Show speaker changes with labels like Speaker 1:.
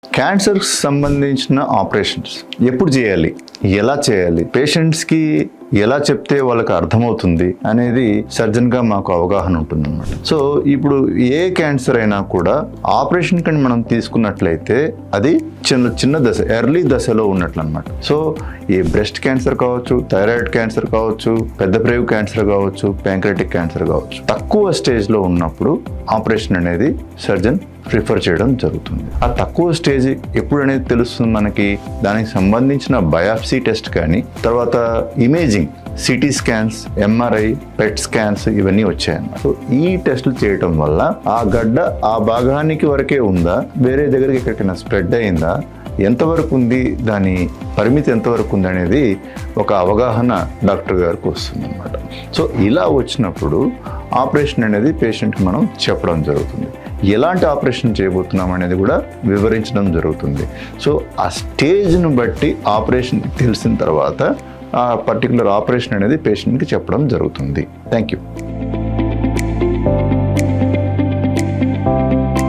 Speaker 1: క్యాన్సర్కి సంబంధించిన ఆపరేషన్స్ ఎప్పుడు చేయాలి, ఎలా చేయాలి, పేషెంట్స్కి ఎలా చెప్తే వాళ్ళకి అర్థమవుతుంది అనేది సర్జన్గా మాకు అవగాహన ఉంటుంది అనమాట. సో ఇప్పుడు ఏ క్యాన్సర్ అయినా కూడా ఆపరేషన్ కానీ మనం తీసుకున్నట్లయితే అది చిన్న దశ, ఎర్లీ దశలో ఉన్నట్లు అనమాట. సో ఈ బ్రెస్ట్ క్యాన్సర్ కావచ్చు, థైరాయిడ్ క్యాన్సర్ కావచ్చు, పెద్ద ప్రేగు క్యాన్సర్ కావచ్చు, ప్యాంక్రియాటిక్ క్యాన్సర్ కావచ్చు, తక్కువ స్టేజ్లో ఉన్నప్పుడు ఆపరేషన్ అనేది సర్జన్ ప్రిఫర్ చేయడం జరుగుతుంది. ఆ తక్కువ స్టేజ్ ఎప్పుడు అనేది తెలుస్తుంది మనకి, దానికి సంబంధించిన బయాప్సీ టెస్ట్ కానీ, తర్వాత ఇమేజింగ్, సిటీ స్కాన్స్, ఎంఆర్ఐ, పెట్ స్కాన్స్ ఇవన్నీ వచ్చాయన్నమాట. సో ఈ టెస్టులు చేయటం వల్ల ఆ గడ్డ ఆ భాగానికి వరకే ఉందా, వేరే దగ్గరికి ఎక్కడికైనా స్ప్రెడ్ అయిందా, ఎంతవరకు ఉంది, దాని పరిమితి ఎంతవరకు ఉంది అనేది ఒక అవగాహన డాక్టర్ గారికి వస్తుంది అనమాట. సో ఇలా వచ్చినప్పుడు ఆపరేషన్ అనేది పేషెంట్కి మనం చెప్పడం జరుగుతుంది. ఎలాంటి ఆపరేషన్ చేయబోతున్నాం అనేది కూడా వివరించడం జరుగుతుంది. సో ఆ స్టేజ్ను బట్టి ఆపరేషన్ తెలిసిన తర్వాత ఆ పర్టికులర్ ఆపరేషన్ అనేది పేషెంట్కి చెప్పడం జరుగుతుంది. Thank you.